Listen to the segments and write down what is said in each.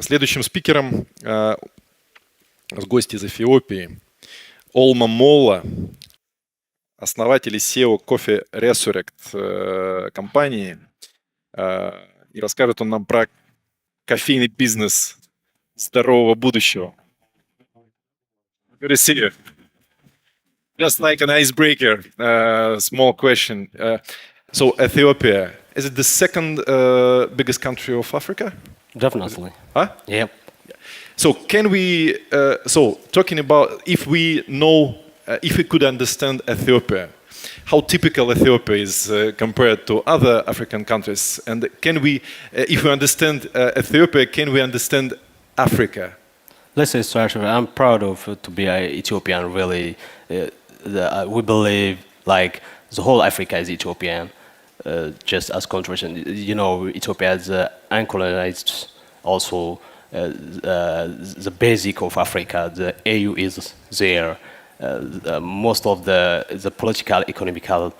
Следующим спикером гость из Эфиопии Олмо Молла, основатель и SEO Coffee Resurrect компании. И расскажет он нам про кофейный бизнес здорового будущего. Good to see you. Just like an icebreaker, small question. So Ethiopia, is it the second biggest country of Africa? Definitely. Huh? Yep. So can we, talking about if we know, if we could understand Ethiopia, how typical Ethiopia is compared to other African countries, and can we, if we understand Ethiopia, can we understand Africa? Let's say start. I'm proud of to be an Ethiopian. Really, we believe like the whole Africa is Ethiopian. Just as contribution, you know, Ethiopia is uncolonized. Also, the basic of Africa, the AU is there. Most of the political, economical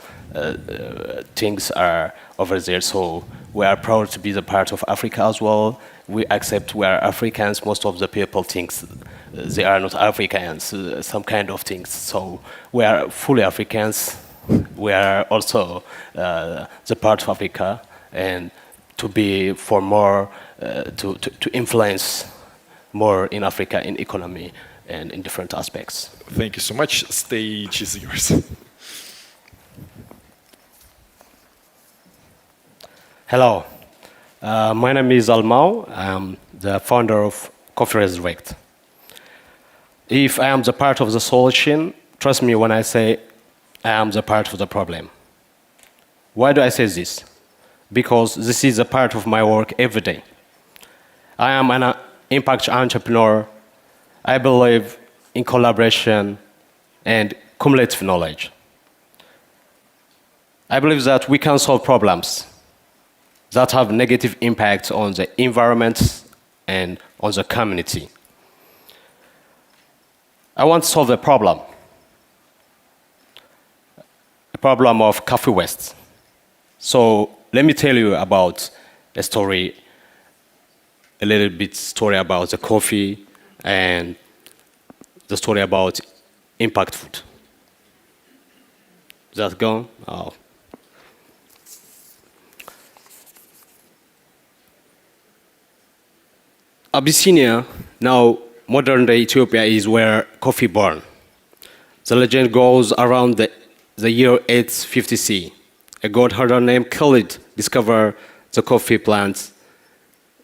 things are over there. So we are proud to be the part of Africa as well. We accept we are Africans. Most of the people think they are not Africans, some kind of things. So we are fully Africans. We are also the part of Africa, and to be for more to influence more in Africa in economy and in different aspects. Thank you so much. Stage is yours. Hello, my name is Olmo. I'm the founder of Coffee Resurrect. If I am the part of the solution, trust me when I say I am the part of the problem. Why do I say this? Because this is a part of my work every day. I am an impact entrepreneur. I believe in collaboration and cumulative knowledge. I believe that we can solve problems that have negative impact on the environment and on the community. I want to solve a problem of coffee waste. So let me tell you about a story, a little bit story about the coffee and the story about impact food. Is that gone? Oh. Abyssinia, now modern day Ethiopia, is where coffee born. The legend goes around the year 850 C. A god hunter named Khalid discovered the coffee plants.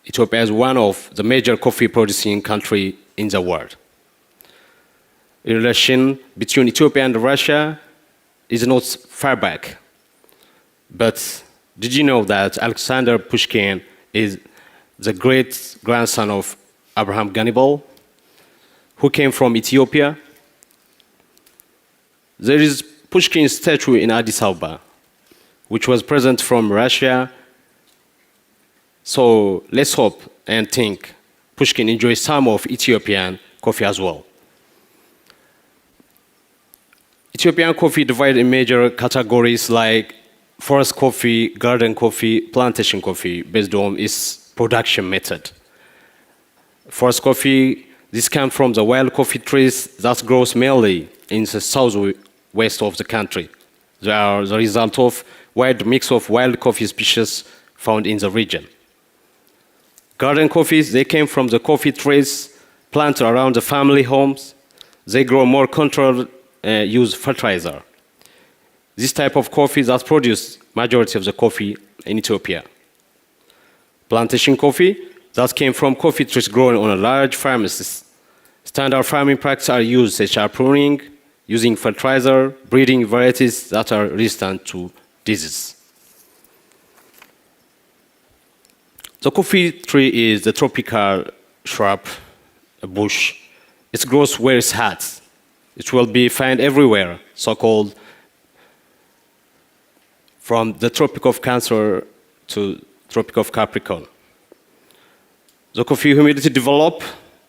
Ethiopia is one of the major coffee producing countries in the world. The relation between Ethiopia and Russia is not far back. But did you know that Alexander Pushkin is the great grandson of Abraham Ganibal, who came from Ethiopia? There is Pushkin's statue in Addis Ababa, which was present from Russia. So let's hope and think Pushkin enjoys some of Ethiopian coffee as well. Ethiopian coffee divided in major categories like forest coffee, garden coffee, plantation coffee, based on its production method. Forest coffee, this comes from the wild coffee trees that grows mainly in the southwest of the country. They are the result of wide mix of wild coffee species found in the region. Garden coffees, they came from the coffee trees planted around the family homes. They grow more controlled, use fertilizer. This type of coffee that produce majority of the coffee in Ethiopia. Plantation coffee, that came from coffee trees grown on a large farms. Standard farming practices are used, such as pruning, using fertilizer, breeding varieties that are resistant to disease. The coffee tree is the tropical shrub, a bush. It grows where it's hot. It will be found everywhere, so-called from the Tropic of Cancer to Tropic of Capricorn. The coffee humidity develop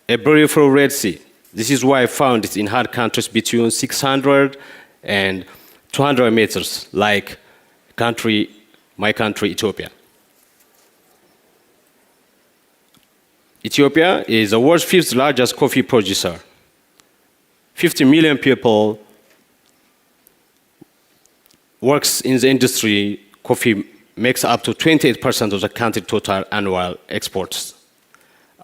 a barrier for Red Sea. This is why I found it in hot countries between 600 and 200 meters, like my country, Ethiopia. Ethiopia is the world's fifth largest coffee producer. 50 million people works in the industry. Coffee makes up to 28% of the country's total annual exports.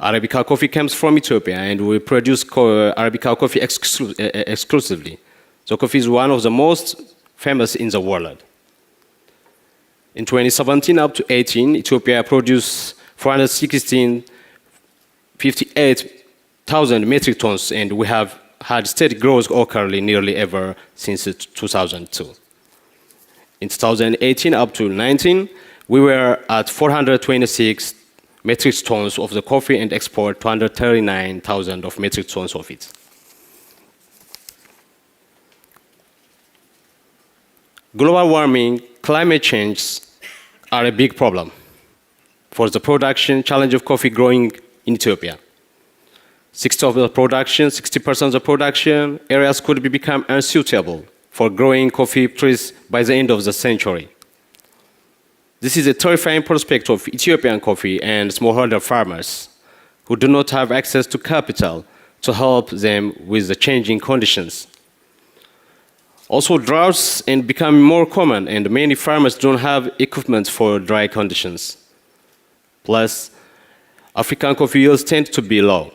Arabica coffee comes from Ethiopia, and we produce Arabica coffee exclusively. So coffee is one of the most famous in the world. In 2017 up to 18, Ethiopia produced 458,000 metric tons, and we have had steady growth locally nearly ever since 2002. In 2018 up to 19, we were at 426 metric tons of the coffee and export 239,000 of metric tons of it. Global warming, climate change are a big problem for the production challenge of coffee growing in Ethiopia. 60% of the production areas could become unsuitable for growing coffee trees by the end of the century. This is a terrifying prospect of Ethiopian coffee and smallholder farmers who do not have access to capital to help them with the changing conditions. Also, droughts are becoming more common, and many farmers don't have equipment for dry conditions. Plus, African coffee yields tend to be low.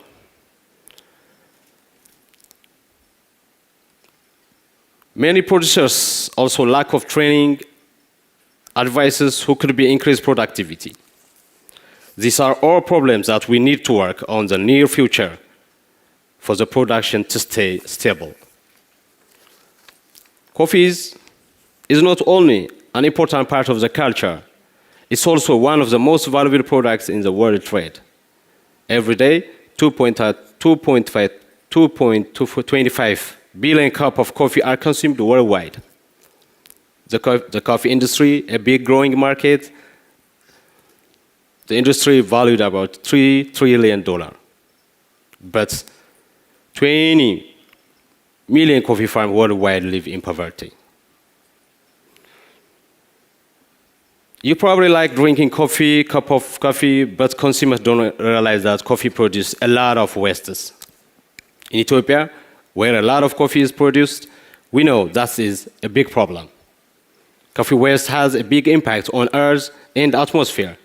Many producers also lack of training advices who could be increased productivity. These are all problems that we need to work on the near future for the production to stay stable. Coffee is not only an important part of the culture, it's also one of the most valuable products in the world trade. Every day, 2.25 billion cups of coffee are consumed worldwide. The coffee industry, a big growing market, the industry valued about $3 trillion. But 20 million coffee farmers worldwide live in poverty. You probably like drinking cup of coffee, but consumers don't realize that coffee produces a lot of wastes. In Ethiopia, where a lot of coffee is produced, we know that is a big problem. Coffee waste has a big impact on Earth and atmosphere.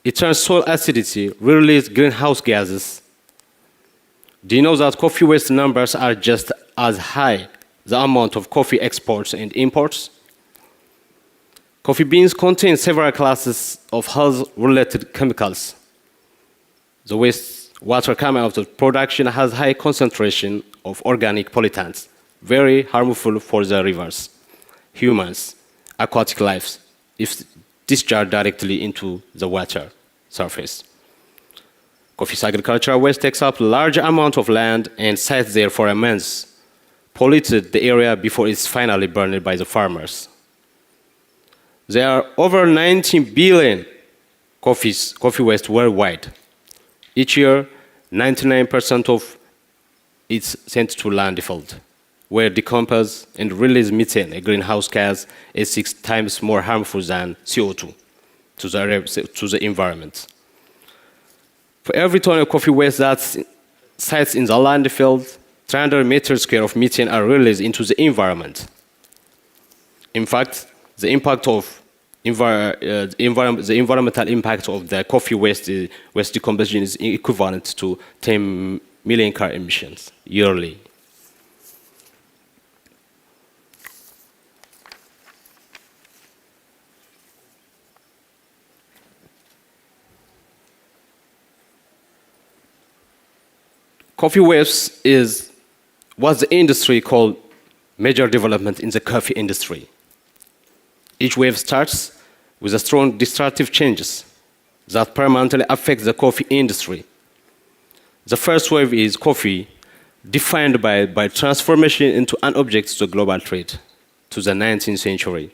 It turns soil acidity, releases greenhouse gases. Do you know that coffee waste numbers are just as high the amount of coffee exports and imports? Coffee beans contain several classes of health-related chemicals. The wastewater coming out of production has high concentration of organic pollutants, very harmful for the rivers, humans, aquatic life, if discharged directly into the water surface. Coffee's agricultural waste takes up a large amount of land and sits there for months, polluted the area before it's finally burned by the farmers. There are over 19 billion coffee waste worldwide. Each year, 99% of it's sent to landfill, where decompose and release methane, a greenhouse gas, is 6 times more harmful than CO2 to the environment. For every ton of coffee waste that sits in the landfill, 300 meters square of methane are released into the environment. In fact, the environmental impact of the coffee waste decomposition is equivalent to 10 million car emissions yearly. Coffee waste is what the industry called major development in the coffee industry. Each wave starts with a strong destructive changes that permanently affect the coffee industry. The first wave is coffee, defined by transformation into an object to global trade to the 19th century.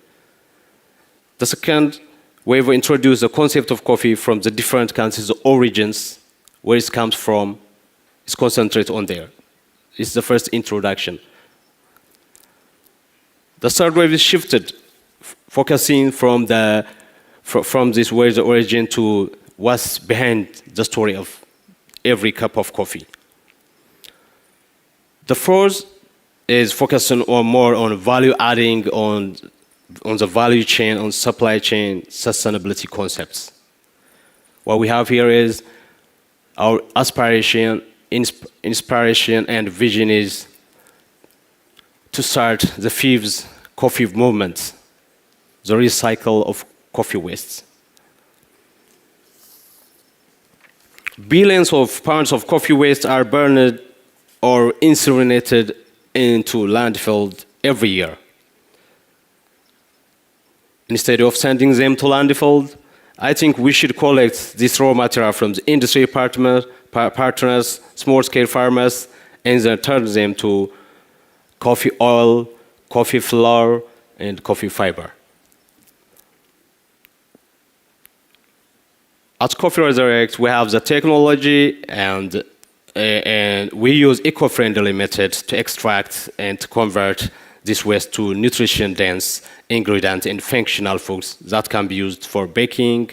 The second wave introduced the concept of coffee from the different countries or origins, where it comes from, is concentrated on there. It's the first introduction. The third wave is shifted, focusing from this where the origin to what's behind the story of every cup of coffee. The fourth is focusing on more on value adding on the value chain, on supply chain sustainability concepts. What we have here is our aspiration, inspiration, and vision is to start the fifth coffee movement, the recycle of coffee waste. Billions of pounds of coffee waste are burned or incinerated into landfill every year. Instead of sending them to landfill, I think we should collect this raw material from the industry partners, small-scale farmers, and then turn them to coffee oil, coffee flour, and coffee fiber. At Coffee Resurrect, we have the technology and we use eco-friendly methods to extract and to convert this waste to nutrition-dense ingredients and functional foods that can be used for baking,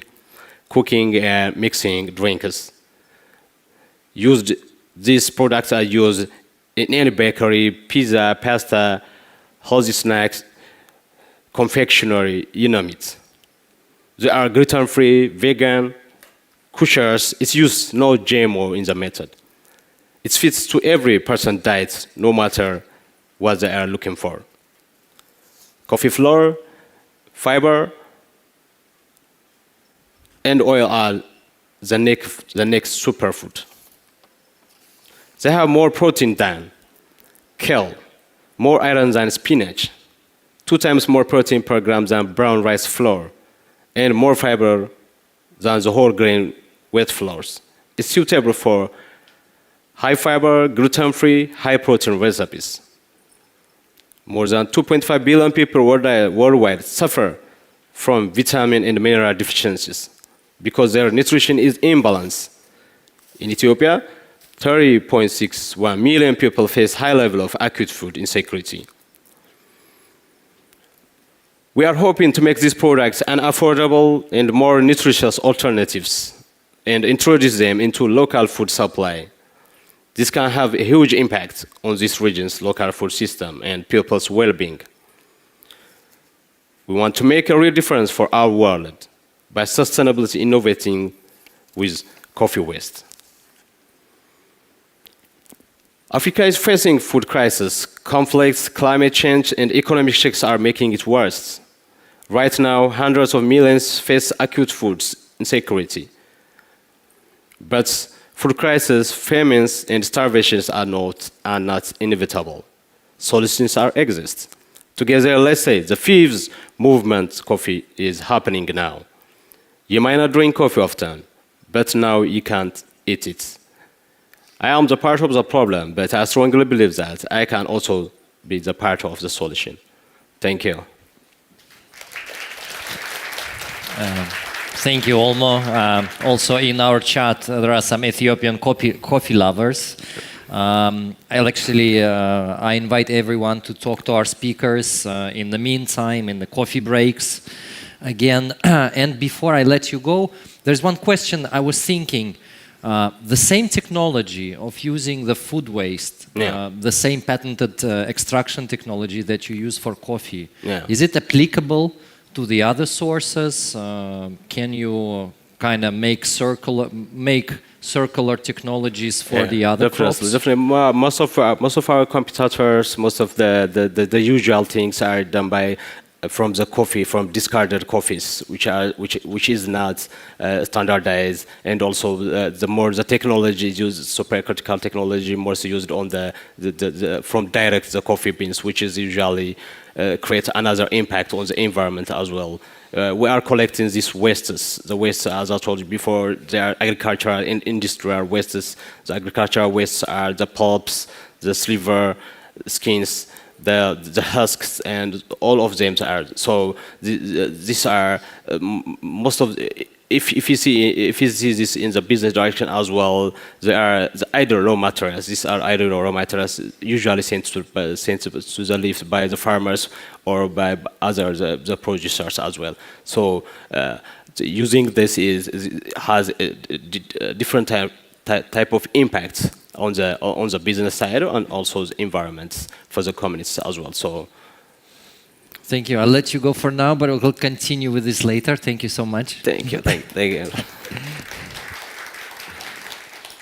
cooking, and mixing drinks. These products are used in any bakery, pizza, pasta, healthy snacks, confectionery, you name it. They are gluten-free, vegan, kosher. It's used no GMO in the method. It fits to every person's diet, no matter what they are looking for. Coffee flour, fiber, and oil are the next superfood. They have more protein than kale, more iron than spinach, 2 times more protein per gram than brown rice flour, and more fiber than the whole grain wheat flours. It's suitable for high fiber, gluten-free, high protein recipes. More than 2.5 billion people worldwide suffer from vitamin and mineral deficiencies because their nutrition is imbalanced. In Ethiopia, 30.61 million people face high level of acute food insecurity. We are hoping to make these products an affordable and more nutritious alternatives and introduce them into local food supply. This can have a huge impact on this region's local food system and people's well-being. We want to make a real difference for our world by sustainably innovating with coffee waste. Africa is facing food crisis. Conflicts, climate change, and economic shocks are making it worse. Right now, hundreds of millions face acute food insecurity. But food crisis, famines, and starvations are not inevitable. Solutions exist. Together, let's say the fifth movement coffee is happening now. You might not drink coffee often, but now you can't eat it. I am the part of the problem, but I strongly believe that I can also be the part of the solution. Thank you. Thank you, Olmo. Also in our chat, there are some Ethiopian coffee lovers. I invite everyone to talk to our speakers in the meantime, in the coffee breaks. Again, and before I let you go, there's one question I was thinking. The same technology of using the food waste, the same patented extraction technology that you use for coffee, is it applicable to the other sources? Can you kind of make circular technologies for the other crops? Definitely. Most of our competitors, most of the usual things are done by from discarded coffees, which is not standardized, and also the technology is used, supercritical technology, most used on from direct the coffee beans, which is usually create another impact on the environment as well. We are collecting these wastes. The wastes, as I told you before, they are agricultural and industrial wastes. The agricultural wastes are the pulps, the sliver, skins, the husks, and all of them are. So these are most of. If you see this in the business direction as well, they are the idle raw materials. These are idle raw materials usually sent to the leaves by the farmers or by the producers as well. So using this has a different type of impact on the business side and also the environment for the communities as well. So. Thank you. I'll let you go for now, but we'll continue with this later. Thank you so much. Thank you. Thank you.